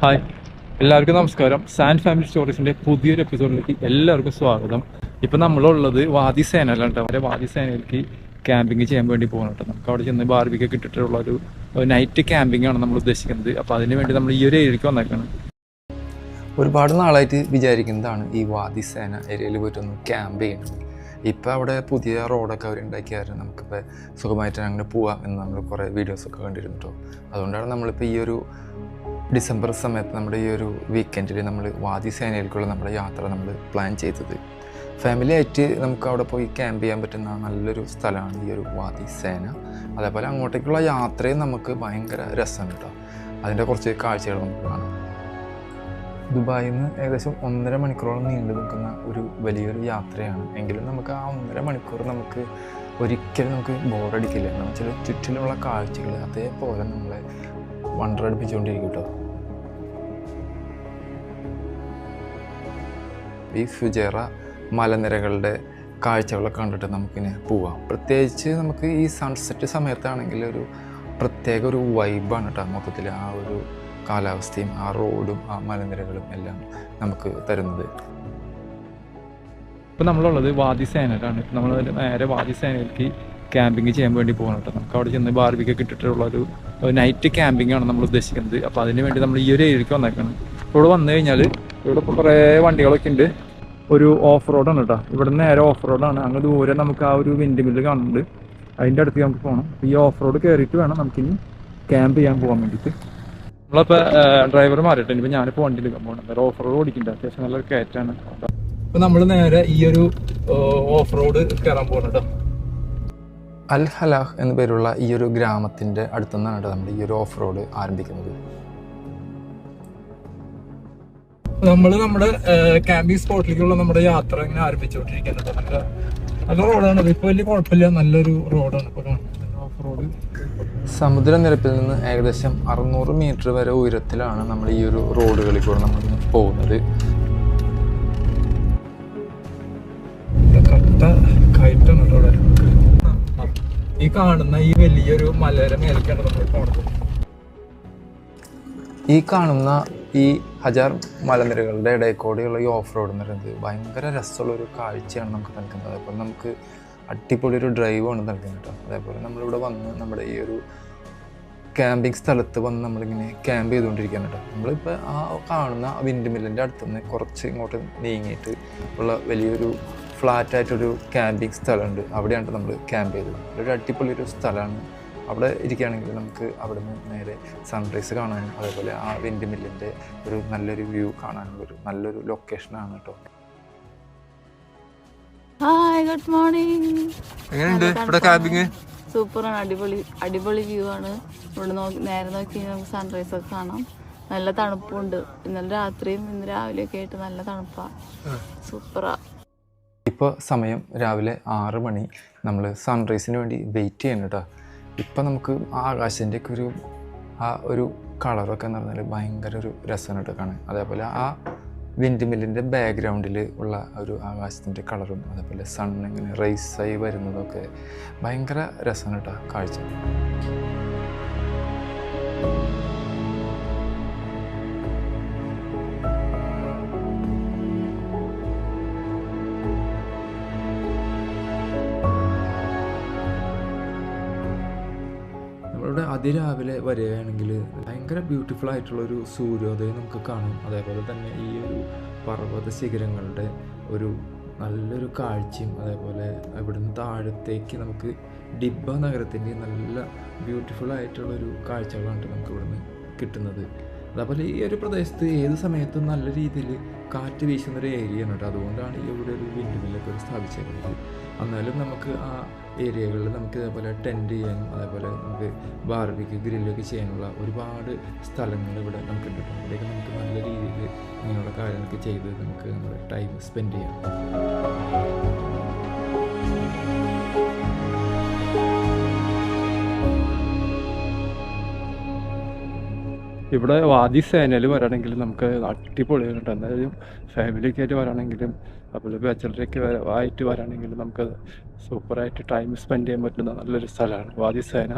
Hi, എല്ലാവർക്കും നമസ്കാരം. Sand family സ്റ്റോറീസിൻ്റെ പുതിയൊരു എപ്പിസോഡിലേക്ക് എല്ലാവർക്കും സ്വാഗതം. ഇപ്പം നമ്മളുള്ളത് വാദി സേനയിലാണ് കേട്ടോ. അവരെ വാദി സേനയിലേക്ക് ക്യാമ്പിങ് ചെയ്യാൻ വേണ്ടി പോകുന്നു കേട്ടോ. നമുക്ക് അവിടെ ചെന്ന് ബാർബിക്കൊക്കെ ഇട്ടിട്ടുള്ള ഒരു നൈറ്റ് ക്യാമ്പിംഗ് ആണ് നമ്മൾ ഉദ്ദേശിക്കുന്നത്. അപ്പോൾ അതിന് വേണ്ടി നമ്മൾ ഈ ഒരു ഏരിയക്ക് വന്നേക്കാണ്. ഒരുപാട് നാളായിട്ട് വിചാരിക്കുന്നതാണ് ഈ വാദി സേന ഏരിയയിൽ പോയിട്ടൊന്ന് ക്യാമ്പ് ചെയ്യണം. ഇപ്പോൾ അവിടെ പുതിയ റോഡൊക്കെ അവരുണ്ടാക്കിയായിരുന്നു. നമുക്കിപ്പോൾ സുഖമായിട്ട് അങ്ങനെ പോവാം എന്ന് നമ്മൾ കുറേ വീഡിയോസൊക്കെ കണ്ടിരുന്നു കേട്ടോ. അതുകൊണ്ടാണ് നമ്മളിപ്പോൾ ഈ ഒരു ഡിസംബർ സമയത്ത് നമ്മുടെ ഈ ഒരു വീക്കെൻഡിൽ നമ്മൾ വാദി സേനയിലേക്കുള്ള നമ്മുടെ യാത്ര നമ്മൾ പ്ലാൻ ചെയ്തത്. ഫാമിലി ആയിട്ട് നമുക്ക് അവിടെ പോയി ക്യാമ്പ് ചെയ്യാൻ പറ്റുന്ന നല്ലൊരു സ്ഥലമാണ് ഈ ഒരു വാദി സേന. അതേപോലെ അങ്ങോട്ടേക്കുള്ള യാത്രയും നമുക്ക് ഭയങ്കര രസമാണ് കേട്ടോ. അതിൻ്റെ കുറച്ച് കാഴ്ചകൾ നമുക്ക് കാണാം. ദുബായിൽ നിന്ന് ഏകദേശം 1.5 മണിക്കൂറോളം നീണ്ടു നിൽക്കുന്ന ഒരു വലിയൊരു യാത്രയാണ്. എങ്കിലും നമുക്ക് ആ 1.5 മണിക്കൂർ നമുക്ക് ഒരിക്കലും നമുക്ക് ബോറടിക്കില്ല. എന്ന് വെച്ചാൽ ചുറ്റിലുള്ള കാഴ്ചകൾ അതേപോലെ നമ്മളെ വണ്ടറടിപ്പിച്ചുകൊണ്ടിരിക്കും കേട്ടോ. ഈ ഫുജേറ മലനിരകളുടെ കാഴ്ചകളൊക്കെ കണ്ടിട്ട് നമുക്കിങ്ങനെ പോവാം. പ്രത്യേകിച്ച് നമുക്ക് ഈ സൺസെറ്റ് സമയത്താണെങ്കിൽ ഒരു പ്രത്യേക ഒരു വൈബാണ് കേട്ടോ. മൊത്തത്തിൽ ആ ഒരു കാലാവസ്ഥയും ആ റോഡും ആ മലനിരകളും എല്ലാം നമുക്ക് തരുന്നത്. ഇപ്പോൾ നമ്മളുള്ളത് വാദി സേനയിലാണ്. നമ്മൾ നേരെ വാദി സേനയിലേക്ക് ക്യാമ്പിങ് ചെയ്യാൻ വേണ്ടി പോകണം കേട്ടോ. നമുക്ക് അവിടെ ചെന്ന് ബാർബിക്കൊക്കെ ഇട്ടിട്ടുള്ള ഒരു നൈറ്റ് ക്യാമ്പിംഗ് ആണ് നമ്മൾ ഉദ്ദേശിക്കുന്നത്. അപ്പോൾ അതിന് വേണ്ടി നമ്മൾ ഈ ഒരു ഏരിയക്ക് വന്നേക്കാണ്. ഇവിടെ വന്നു കഴിഞ്ഞാൽ ഇവിടെ ഇപ്പോൾ കുറേ വണ്ടികളൊക്കെ ഉണ്ട്. ഒരു ഓഫ് റോഡാണ് കേട്ടോ. ഇവിടെ നിന്ന് നേരെ ഓഫ് റോഡാണ്. അങ്ങ് ദൂരെ നമുക്ക് ആ ഒരു വിൻഡ് മില്ല് കാണുന്നുണ്ട്. അതിൻ്റെ അടുത്ത് നമുക്ക് പോകണം. ഈ ഓഫ് റോഡ് കയറിയിട്ട് വേണം നമുക്കിനി ക്യാമ്പ് ചെയ്യാൻ പോകാൻ വേണ്ടിയിട്ട്. നമ്മളിപ്പോൾ ഡ്രൈവർ മാറിയിട്ട് ഇനിയിപ്പോൾ ഞാനിപ്പോൾ വണ്ടി എടുക്കാൻ പോകണം. നേരെ ഓഫ് റോഡ് ഓടിക്കുന്നുണ്ട്. അത്യാവശ്യം നല്ല കയറ്റാണ്. അപ്പോൾ നമ്മൾ നേരെ ഈ ഒരു ഓഫ് റോഡ് കയറാൻ പോകണം കേട്ടോ. അൽ ഹലാഹ് എന്ന പേരുള്ള ഈ ഒരു ഗ്രാമത്തിൻ്റെ അടുത്തുനിന്നാണ് നമ്മുടെ ഈ ഒരു ഓഫ് റോഡ് ആരംഭിക്കുന്നത്. നമ്മൾ നമ്മുടെ ക്യാമ്പിംഗ് സ്പോട്ടിലേക്കുള്ള നമ്മുടെ യാത്ര ഇങ്ങനെ ആരംഭിച്ചുകൊണ്ടിരിക്കുന്നത്. നല്ല റോഡാണ്. ഇപ്പോൾ വലിയ കുഴപ്പമില്ല, നല്ലൊരു റോഡാണ് ഇപ്പോൾ കാണുന്നത്. ഓഫ് റോഡ് സമുദ്രനിരപ്പിൽ നിന്ന് ഏകദേശം 600 മീറ്റർ വരെ ഉയരത്തിലാണ് നമ്മൾ ഈ ഒരു റോഡുകളിൽ കൂടെ നമ്മൾ പോകുന്നത്. കയറ്റാണ് അവിടെ. ഈ കാണുന്ന ഈ വലിയൊരു മലയുടെ മേലേക്കാണ് നമ്മൾ പോണത്. ഈ കാണുന്ന ഈ ഹജാർ മലനിരകളുടെ ഇടയിൽക്കൂടെയുള്ള ഈ ഓഫ് റോഡ് എന്ന് പറയുന്നത് ഭയങ്കര രസമുള്ളൊരു കാഴ്ചയാണ് നമുക്ക് നൽകുന്നത്. അതേപോലെ നമുക്ക് അടിപൊളി ഒരു ഡ്രൈവാണ് നൽകുന്നത് കേട്ടോ. അതേപോലെ നമ്മളിവിടെ വന്ന് നമ്മുടെ ഈ ഒരു ക്യാമ്പിംഗ് സ്ഥലത്ത് വന്ന് നമ്മളിങ്ങനെ ക്യാമ്പ് ചെയ്തുകൊണ്ടിരിക്കുകയാണ് കേട്ടോ. നമ്മളിപ്പോൾ ആ കാണുന്ന വിൻഡ് മില്ലിൻ്റെ അടുത്തുനിന്ന് കുറച്ച് ഇങ്ങോട്ട് നീങ്ങിയിട്ട് ഉള്ള വലിയൊരു ഫ്ലാറ്റായിട്ടൊരു ക്യാമ്പിംഗ് സ്ഥലമുണ്ട്. അവിടെയാണ് നമ്മൾ ക്യാമ്പ് ചെയ്തത്. ഒരു അടിപൊളി ഒരു സ്ഥലമാണ്. അവിടെ ഇരിക്കുകയാണെങ്കിൽ നമുക്ക് അവിടെ നിന്ന് നേരെ സൺറൈസ് കാണാനും അതേപോലെ ആ വിൻഡ് മില്ലിൻ്റെ ഒരു നല്ലൊരു വ്യൂ കാണാനുള്ളൊരു നല്ലൊരു ലൊക്കേഷനാണ് കേട്ടോ. Hi, good morning. എങ്ങനെയുണ്ട് ഇവിടെ ക്യാമ്പിങ്? സൂപ്പറാണ്. അടിപൊളി വ്യൂ ആണ്. ഇവിടെ നേരെ നോക്കി നമുക്ക് സൺറൈസ് ഒക്കെ കാണാം. നല്ല തണുപ്പുണ്ട്. ഇന്നലെ രാത്രിയും ഇന്ന് രാവിലെയൊക്കെ ആയിട്ട് നല്ല തണുപ്പാണ്. സൂപ്പറാ. ഇപ്പോൾ സമയം രാവിലെ 6 മണി. നമ്മൾ സൺറൈസിന് വേണ്ടി വെയിറ്റ് ചെയ്യണം കേട്ടോ. ഇപ്പം നമുക്ക് ആകാശത്തിൻ്റെയൊക്കെ ഒരു കളറൊക്കെ എന്ന് പറഞ്ഞാൽ ഭയങ്കര ഒരു രസമാണ് കേട്ടോ കാണാൻ. അതേപോലെ ആ വിൻഡ് മില്ലിൻ്റെ ബാക്ക്ഗ്രൗണ്ടിൽ ഉള്ള ഒരു ആകാശത്തിൻ്റെ കളറും അതേപോലെ സൺ ഇങ്ങനെ റൈസായി വരുന്നതൊക്കെ ഭയങ്കര രസമാണ് കേട്ടോ കാഴ്ച. നമ്മളിവിടെ അതിരാവിലെ വരികയാണെങ്കിൽ ഭയങ്കര ബ്യൂട്ടിഫുൾ ആയിട്ടുള്ളൊരു സൂര്യോദയം നമുക്ക് കാണും. അതേപോലെ തന്നെ ഈ ഒരു പർവ്വത ശിഖരങ്ങളുടെ ഒരു നല്ലൊരു കാഴ്ചയും അതേപോലെ ഇവിടുന്ന് താഴത്തേക്ക് നമുക്ക് ഡിബ്ബ നഗരത്തിൻ്റെ നല്ല ബ്യൂട്ടിഫുൾ ആയിട്ടുള്ളൊരു കാഴ്ചകളാണ് നമുക്ക് ഇവിടുന്ന് കിട്ടുന്നത്. അതേപോലെ ഈ ഒരു പ്രദേശത്ത് ഏത് സമയത്തും നല്ല രീതിയിൽ കാറ്റ് വീശുന്നൊരു ഏരിയയാണ് കേട്ടോ. അതുകൊണ്ടാണ് ഈ ഇവിടെ ഒരു വിൻഡ് മില്ലൊക്കെ സ്ഥാപിച്ചിരിക്കുന്നത്. എന്നാലും നമുക്ക് ആ ഏരിയകളിൽ നമുക്ക് ഇതേപോലെ ടെൻറ്റ് ചെയ്യാനും അതേപോലെ നമുക്ക് ബാർബിക്ക് ഗ്രില്ലൊക്കെ ചെയ്യാനുള്ള ഒരുപാട് സ്ഥലങ്ങൾ ഇവിടെ നമുക്ക് കിട്ടും. അവിടെയൊക്കെ നമുക്ക് നല്ല രീതിയിൽ ഇങ്ങനെയുള്ള കാര്യങ്ങളൊക്കെ ചെയ്ത് നമുക്ക് നമ്മുടെ ടൈം സ്പെൻഡ് ചെയ്യാം. ഇവിടെ വാദി സേനയിൽ വരാണെങ്കിൽ നമുക്ക് അടിപൊളിയാണ് കേട്ടോ. എന്തായാലും ഫാമിലിയൊക്കെ ആയിട്ട് വരാണെങ്കിലും അപ്പോൾ ബാച്ചലറൊക്കെ ആയിട്ട് വരാണെങ്കിൽ നമുക്കത് സൂപ്പറായിട്ട് ടൈം സ്പെൻഡ് ചെയ്യാൻ പറ്റുന്ന നല്ലൊരു സ്ഥലമാണ് വാദി സേന.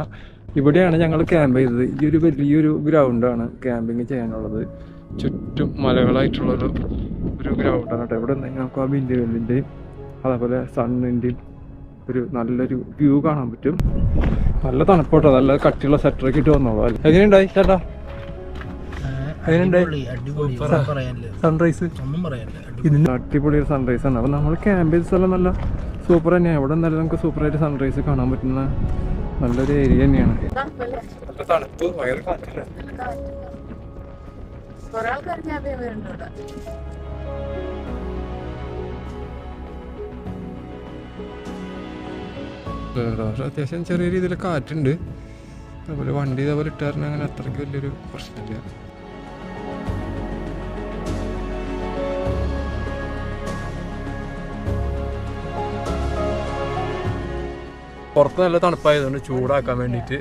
ഇവിടെയാണ് ഞങ്ങൾ ക്യാമ്പ് ചെയ്തത്. ഈ ഒരു വലിയൊരു ഗ്രൗണ്ടാണ് ക്യാമ്പിങ് ചെയ്യാനുള്ളത്. ചുറ്റും മലകളായിട്ടുള്ളൊരു ഗ്രൗണ്ടാണ് കേട്ടോ. ഇവിടെ നിന്ന് നമുക്ക് ആ വിൻഡ്മില്ലിൻ്റെയും അതേപോലെ സണ്ണിൻ്റെയും ഒരു നല്ലൊരു വ്യൂ കാണാൻ പറ്റും. നല്ല തണുപ്പോട്ടോ, നല്ല കട്ടിയുള്ള സെറ്ററൊക്കെ ഇട്ട് വന്നോളൂ. എങ്ങനെയുണ്ടായി ചേട്ടാ? സൺറൈസ് ഇതിന് അടിപൊളി ഒരു സൺറൈസ് ആണ്. അപ്പോൾ നമ്മൾ ക്യാമ്പ് ചെയ്ത സ്ഥലം നല്ല സൂപ്പർ തന്നെയാണ്. ഇവിടെ നല്ല നമുക്ക് സൂപ്പറായിട്ട് സൺറൈസ് കാണാൻ പറ്റുന്ന നല്ലൊരു ഏരിയ തന്നെയാണ്. നല്ല തണുപ്പ്, ഭയങ്കര കാറ്റില്ല. അത്യാവശ്യം ചെറിയ രീതിയിൽ കാറ്റുണ്ട്. അതുപോലെ വണ്ടി ഇതേപോലെ ഇട്ടാറിന് അങ്ങനെ അത്രയ്ക്ക് വലിയൊരു പ്രശ്നമില്ല. പുറത്ത് നല്ല തണുപ്പായതുകൊണ്ട് ചൂടാക്കാൻ വേണ്ടിയിട്ട്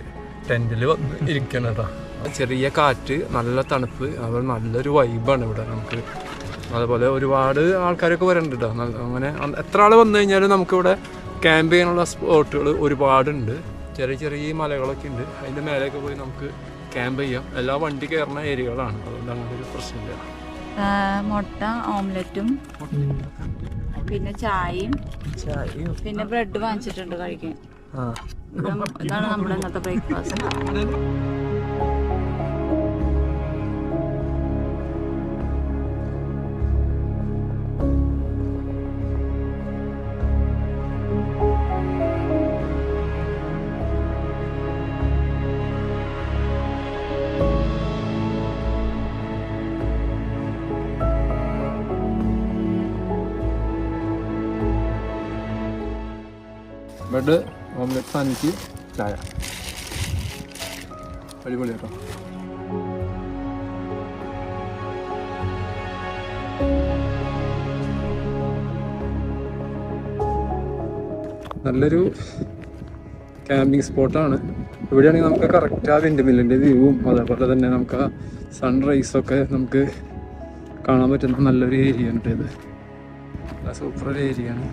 ടെൻറ്റിൽ വന്ന് ഇരിക്കണം കേട്ടോ. ചെറിയ കാറ്റ്, നല്ല തണുപ്പ്, അതുപോലെ നല്ലൊരു വൈബാണ് ഇവിടെ നമുക്ക്. അതുപോലെ ഒരുപാട് ആൾക്കാരൊക്കെ വരണ്ട് കേട്ടോ. അങ്ങനെ എത്ര ആൾ വന്നു കഴിഞ്ഞാലും നമുക്കിവിടെ ക്യാമ്പ് ചെയ്യാനുള്ള സ്പോട്ടുകൾ ഒരുപാടുണ്ട്. ചെറിയ ചെറിയ മലകളൊക്കെ ഉണ്ട്. അതിൻ്റെ മേലെയൊക്കെ പോയി നമുക്ക് ക്യാമ്പ് ചെയ്യാം. എല്ലാ വണ്ടി കയറുന്ന ഏരിയകളാണ്, അതുകൊണ്ട് അങ്ങനെ ഒരു പ്രശ്നമില്ല. മുട്ട ഓംലെറ്റും പിന്നെ ചായയും പിന്നെ ബ്രെഡ് വാങ്ങിച്ചിട്ടുണ്ട് കഴിക്കാൻ. ഇതാണ് നമ്മുടെ ഇന്നത്തെ ബ്രേക്ക്ഫാസ്റ്റ്. ബ്രെഡ് ഓംലെറ്റ് സാൻഡ്വിച്ച് ചായ അടിപൊളി കേട്ടോ. നല്ലൊരു ക്യാമ്പിങ് സ്പോട്ടാണ്. ഇവിടെയാണെങ്കിൽ നമുക്ക് കറക്റ്റ് ആ വിൻഡ്മില്ലിൻ്റെ വ്യൂവും അതേപോലെ തന്നെ നമുക്ക് ആ സൺറൈസൊക്കെ നമുക്ക് കാണാൻ പറ്റുന്ന നല്ലൊരു ഏരിയ ആണ് ഇത്. സൂപ്പർ ഒരു ഏരിയ ആണ്.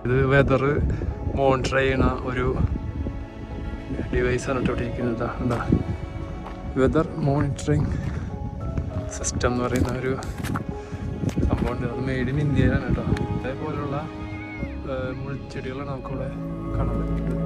ഇത് വെതർ മോണിറ്റർ ചെയ്യണ ഒരു ഡിവൈസാണ് ഇട്ടിരിക്കുന്നത്. എന്താ വെതർ മോണിറ്ററിങ് സിസ്റ്റം എന്ന് പറയുന്ന ഒരു സംഭവമുണ്ട്. അത് മെയ്ഡ് ഇൻ ഇന്ത്യയിലാണ് കേട്ടോ. അതേപോലുള്ള മുൾച്ചെടികളാണ് നമുക്കിവിടെ കാണാൻ പറ്റുന്നത്.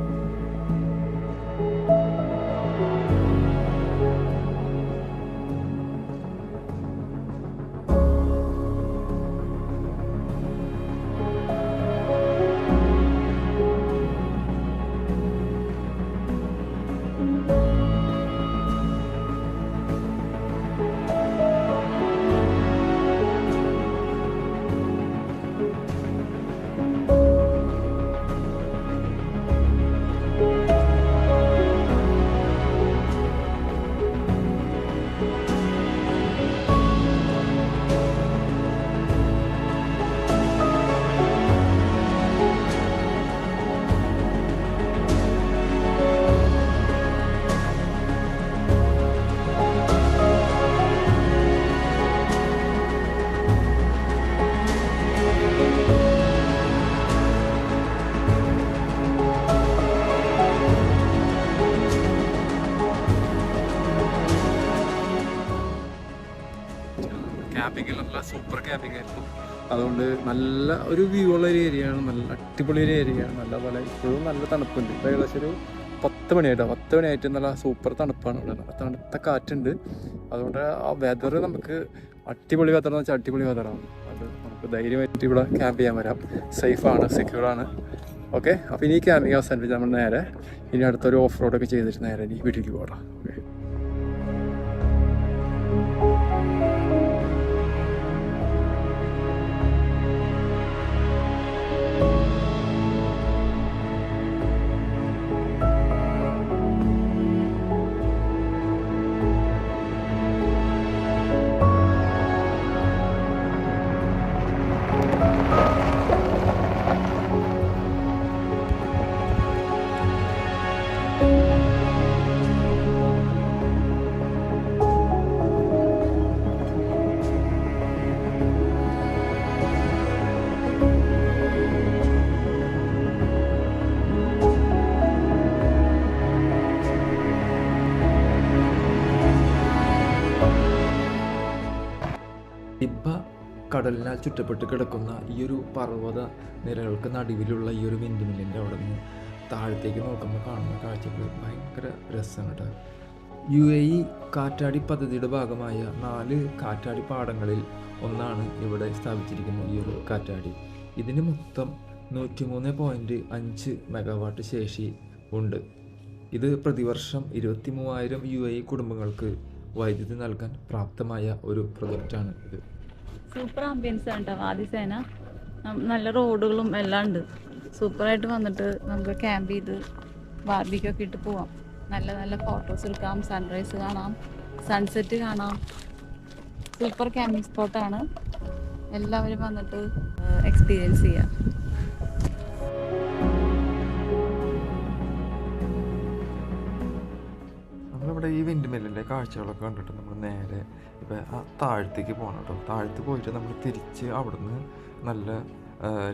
ക്യാമ്പിങ്ങിൽ നല്ല സൂപ്പർ ക്യാമ്പിംഗ് ആയിരുന്നു. അതുകൊണ്ട് നല്ല ഒരു വ്യൂ ഉള്ള ഒരു ഏരിയയാണ്. നല്ല അടിപൊളി ഒരു ഏരിയയാണ്. നല്ലപോലെ ഇപ്പോഴും നല്ല തണുപ്പുണ്ട്. ഇപ്പോൾ ഏകദേശം ഒരു 10 മണിയായിട്ടോ. 10 മണിയായിട്ട് നല്ല സൂപ്പർ തണുപ്പാണ് ഇവിടെ. നല്ല തണുത്ത കാറ്റുണ്ട്. അതുകൊണ്ട് ആ വെതർ നമുക്ക് അടിപൊളി വെതർ എന്ന് വെച്ചാൽ അടിപൊളി വെതറാണ്. അത് നമുക്ക് ധൈര്യമായിട്ട് ഇവിടെ ക്യാമ്പ് ചെയ്യാൻ വരാം. സേഫാണ്, സെക്യൂറാണ്. ഓക്കെ, അപ്പോൾ ഇനി ക്യാമ്പിങ് അവസാനിപ്പിച്ച് നമ്മൾ നേരെ ഇനി അടുത്തൊരു ഓഫ് റോഡൊക്കെ ചെയ്തിട്ട് നേരെ ഇനി വീട്ടിലേക്ക് പോകാം. ഓക്കെ. കടലിനാൽ ചുറ്റപ്പെട്ട് കിടക്കുന്ന ഈ ഒരു പർവ്വത നിരകൾക്ക് നടുവിലുള്ള ഈ ഒരു വിൻഡ് മില്ലിൻ്റെ അവിടെ നിന്ന് താഴത്തേക്ക് നോക്കുമ്പോൾ കാണുന്ന കാഴ്ചകൾ ഭയങ്കര രസമാണ് കേട്ടോ. UAE കാറ്റാടി പദ്ധതിയുടെ ഭാഗമായ 4 കാറ്റാടി പാടങ്ങളിൽ ഒന്നാണ് ഇവിടെ സ്ഥാപിച്ചിരിക്കുന്ന ഈ ഒരു കാറ്റാടി. ഇതിന് മൊത്തം 103.5 മെഗാവാട്ട് ശേഷി ഉണ്ട്. ഇത് പ്രതിവർഷം 23,000 UAE കുടുംബങ്ങൾക്ക് വൈദ്യുതി നൽകാൻ പ്രാപ്തമായ ഒരു പ്രൊജക്റ്റാണ് ഇത്. സൂപ്പർ ആംബിയൻസ് ആണ് കേട്ടോ വാദിസേന. നല്ല റോഡുകളും എല്ലാം ഉണ്ട്. സൂപ്പറായിട്ട് വന്നിട്ട് നമുക്ക് ക്യാമ്പ് ചെയ്ത് ബാർബിക്കൊക്കെ ഇട്ട് പോവാം. നല്ല നല്ല ഫോട്ടോസ് എടുക്കാം, സൺറൈസ് കാണാം, സൺസെറ്റ് കാണാം. സൂപ്പർ ക്യാമ്പിംഗ് സ്പോട്ടാണ്. എല്ലാവരും വന്നിട്ട് എക്സ്പീരിയൻസ് ചെയ്യാം. നമ്മളിവിടെ ഈ വിൻഡ് മില്ലിൻ്റെ കാഴ്ചകളൊക്കെ കണ്ടിട്ട് നമ്മൾ നേരെ ഇപ്പോൾ ആ താഴത്തേക്ക് പോകണം കേട്ടോ. താഴത്ത് പോയിട്ട് നമ്മൾ തിരിച്ച് അവിടുന്ന് നല്ല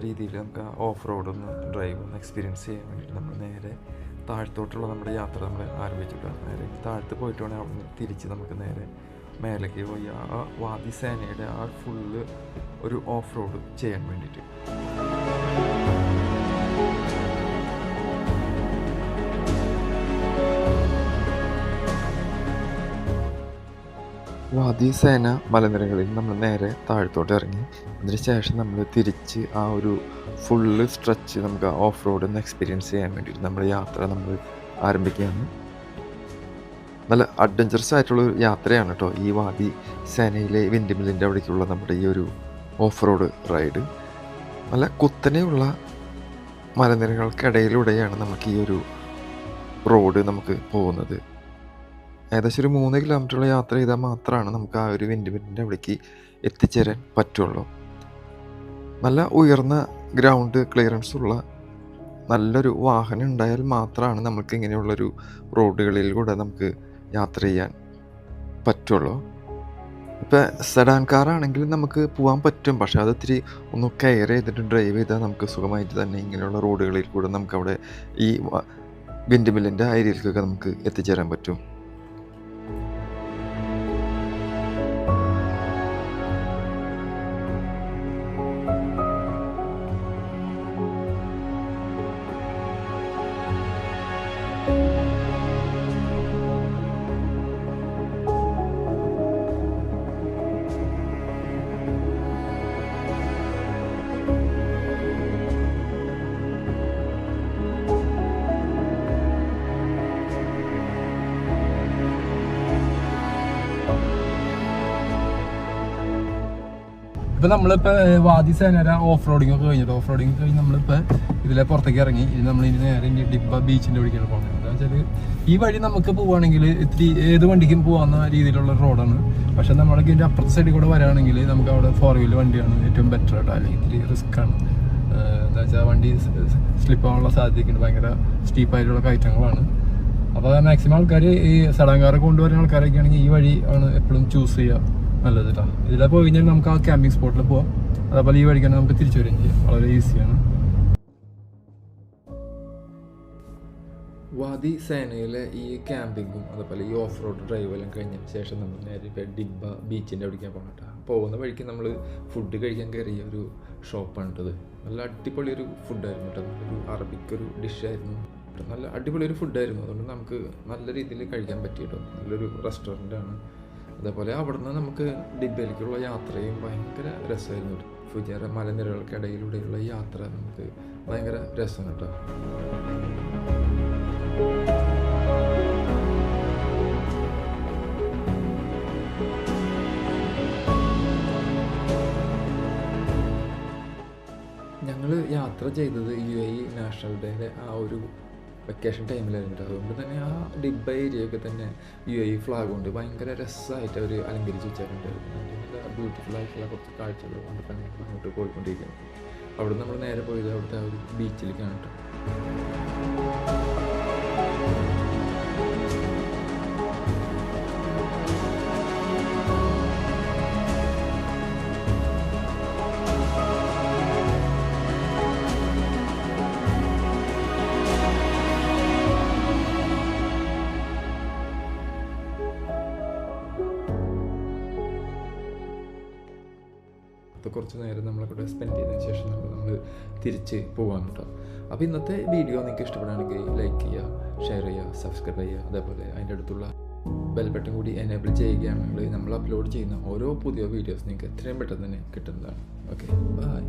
രീതിയിൽ നമുക്ക് ഓഫ് റോഡൊന്ന് ഡ്രൈവ് ഒന്ന് എക്സ്പീരിയൻസ് ചെയ്യാൻ വേണ്ടിയിട്ട് നമ്മൾ നേരെ താഴത്തോട്ടുള്ള നമ്മുടെ യാത്ര നമ്മൾ ആരംഭിച്ചിട്ടാണ്. നേരെ താഴത്ത് പോയിട്ട് വേണമെങ്കിൽ അവിടുന്ന് തിരിച്ച് നമുക്ക് നേരെ മേലേക്ക് പോയി ആ വാദിസേനയുടെ ആ ഫുള്ള് ഒരു ഓഫ് റോഡ് ചെയ്യാൻ വേണ്ടിയിട്ട്. വാദിസേന മലനിരകളിൽ നമ്മൾ നേരെ താഴത്തോട്ട് ഇറങ്ങി. അതിനുശേഷം നമ്മൾ തിരിച്ച് ആ ഒരു ഫുള്ള് സ്ട്രെച്ച് നമുക്ക് ഓഫ് റോഡ് ഒന്ന് എക്സ്പീരിയൻസ് ചെയ്യാൻ വേണ്ടിയിട്ട് നമ്മുടെ യാത്ര നമ്മൾ ആരംഭിക്കുകയാണ്. നല്ല അഡ്വഞ്ചറസ് ആയിട്ടുള്ളൊരു യാത്രയാണ് കേട്ടോ ഈ വാദിസേനയിലെ വിൻഡ് മില്ലിൻ്റെ അവിടേക്കുള്ള നമ്മുടെ ഈ ഒരു ഓഫ് റോഡ് റൈഡ്. നല്ല കുത്തനെയുള്ള മലനിരകൾക്കിടയിലൂടെയാണ് നമുക്ക് ഈ ഒരു റോഡ് നമുക്ക് പോകുന്നത്. ഏകദേശം ഒരു 3 കിലോമീറ്ററുള്ള യാത്ര ചെയ്താൽ മാത്രമാണ് നമുക്ക് ആ ഒരു വിൻഡ് മില്ലിൻ്റെ അവിടേക്ക് എത്തിച്ചേരാൻ പറ്റുള്ളൂ. നല്ല ഉയർന്ന ഗ്രൗണ്ട് ക്ലിയറൻസ് ഉള്ള നല്ലൊരു വാഹനം ഉണ്ടായാൽ മാത്രമാണ് നമുക്ക് ഇങ്ങനെയുള്ളൊരു റോഡുകളിലൂടെ നമുക്ക് യാത്ര ചെയ്യാൻ പറ്റുള്ളൂ. ഇപ്പോൾ സെഡാൻ കാറാണെങ്കിൽ നമുക്ക് പോകാൻ പറ്റും, പക്ഷെ അത് ഇത്തിരി ഒന്ന് കെയർ ചെയ്തിട്ട് ഡ്രൈവ് ചെയ്താൽ നമുക്ക് സുഖമായിട്ട് തന്നെ ഇങ്ങനെയുള്ള റോഡുകളിൽ കൂടെ നമുക്ക് അവിടെ ഈ വിൻഡ് മില്ലിൻ്റെ ഏരിയയിലേക്കൊക്കെ നമുക്ക് എത്തിച്ചേരാൻ പറ്റും. ഇപ്പൊ നമ്മളിപ്പോ വാദിസേന ഓഫ് റോഡിംഗ് ഒക്കെ കഴിഞ്ഞിട്ട് ഓഫ് റോഡിംഗ് കഴിഞ്ഞ് നമ്മളിപ്പോ ഇതിലെ പുറത്തേക്ക് ഇറങ്ങി. ഇനി നമ്മൾ ഇനി നേരെ ഇനി ഡിബ്ബ ബീച്ചിന്റെ അവിടേക്കാണ് പോകുന്നത്. എന്താ വെച്ചാൽ ഈ വഴി നമുക്ക് പോവുകയാണെങ്കിൽ ഇത്തിരി ഏത് വണ്ടിക്കും പോകാവുന്ന രീതിയിലുള്ള റോഡാണ്. പക്ഷെ നമ്മളൊക്കെ ഇതിന്റെ അപ്പുറത്തെ സൈഡിൽ കൂടെ വരികയാണെങ്കിൽ നമുക്ക് അവിടെ 4 വീലർ വണ്ടിയാണ് ഏറ്റവും ബെറ്റർ ആയിട്ട്. അല്ലെങ്കിൽ ഇത്തിരി റിസ്ക് ആണ്. എന്താ വെച്ചാൽ വണ്ടി സ്ലിപ്പ് ആവാനുള്ള സാധ്യതയുണ്ട്. ഭയങ്കര സ്റ്റീപ്പായിട്ടുള്ള കയറ്റങ്ങളാണ്. അപ്പോൾ മാക്സിമം ആൾക്കാർ ഈ സഡാങ്കാറെ കൊണ്ടുവരുന്ന ആൾക്കാരൊക്കെ ആണെങ്കിൽ ഈ വഴി ആണ് എപ്പോഴും ചൂസ് ചെയ്യുക നല്ലത് കേട്ടോ. ഇതിലെ പോയി കഴിഞ്ഞാൽ നമുക്ക് ആ ക്യാമ്പിംഗ് സ്പോട്ടിൽ പോവാം. അതേപോലെ ഈ വഴിക്കാണ് നമുക്ക് തിരിച്ചു വരികയും ചെയ്യാം. വളരെ ഈസിയാണ്. വാദിസേനയിലെ ഈ ക്യാമ്പിങ്ങും അതുപോലെ ഈ ഓഫ് റോഡ് ഡ്രൈവ് എല്ലാം കഴിഞ്ഞതിന് ശേഷം നമ്മൾ നേരെ ഇപ്പോൾ ഡിബ്ബ ബീച്ചിൻ്റെ അവിടേക്കാണ് പോകണം കേട്ടോ. പോകുന്ന വഴിക്ക് നമ്മൾ ഫുഡ് കഴിക്കാൻ കയറിയ ഒരു ഷോപ്പാണ് കേട്ടത്. നല്ല അടിപൊളി ഒരു ഫുഡായിരുന്നു കേട്ടോ. ഒരു അറബിക് ഒരു ഡിഷായിരുന്നു. നല്ല അടിപൊളി ഒരു ഫുഡായിരുന്നു. അതുകൊണ്ട് നമുക്ക് നല്ല രീതിയിൽ കഴിക്കാൻ പറ്റി കേട്ടോ. നല്ലൊരു റെസ്റ്റോറൻ്റാണ്. അതേപോലെ അവിടുന്ന് നമുക്ക് ഡിബ്ബയിലേക്കുള്ള യാത്രയും ഭയങ്കര രസമായിരുന്നു. ഫുജാറ മലനിരകൾക്കിടയിലൂടെയുള്ള യാത്ര നമുക്ക് ഭയങ്കര രസമാണ് കേട്ടോ. ഞങ്ങൾ യാത്ര ചെയ്തത് UAE നാഷണൽ ഡേയുടെ ആ ഒരു വെക്കേഷൻ ടൈമിലായിരുന്നു. അതുകൊണ്ട് തന്നെ ആ ഡിബ്ബ ഏരിയയൊക്കെ തന്നെ UAE ഫ്ലാഗ് കൊണ്ട് ഭയങ്കര രസമായിട്ട് അവർ അലങ്കരിച്ച് വെച്ചിട്ടുണ്ടായിരുന്നു. നല്ല ബ്യൂട്ടിഫുൾ ആയിട്ടുള്ള കുറച്ച് കാഴ്ചകൾ കണ്ടിട്ടാണ് അങ്ങോട്ട് പോയിക്കൊണ്ടിരിക്കുന്നത്. അവിടെ നമ്മൾ നേരെ പോയത് അവിടുത്തെ ആ ഒരു ബീച്ചിലേക്കാണ് കേട്ടോ. അപ്പോൾ കുറച്ച് നേരം നമ്മളവിടെ സ്പെൻഡ് ചെയ്തതിന് ശേഷം നമ്മൾ തിരിച്ച് പോകാൻ കേട്ടോ. അപ്പോൾ ഇന്നത്തെ വീഡിയോ നിങ്ങൾക്ക് ഇഷ്ടപ്പെടുകയാണെങ്കിൽ ലൈക്ക് ചെയ്യുക, ഷെയർ ചെയ്യുക, സബ്സ്ക്രൈബ് ചെയ്യുക. അതേപോലെ അതിൻ്റെ അടുത്തുള്ള ബെൽ ബട്ടൺ കൂടി എനേബിൾ ചെയ്യുകയാണെങ്കിൽ നമ്മൾ അപ്ലോഡ് ചെയ്യുന്ന ഓരോ പുതിയ വീഡിയോസ് നിങ്ങൾക്ക് എത്രയും പെട്ടെന്ന് തന്നെ കിട്ടുന്നതാണ്. Okay, by.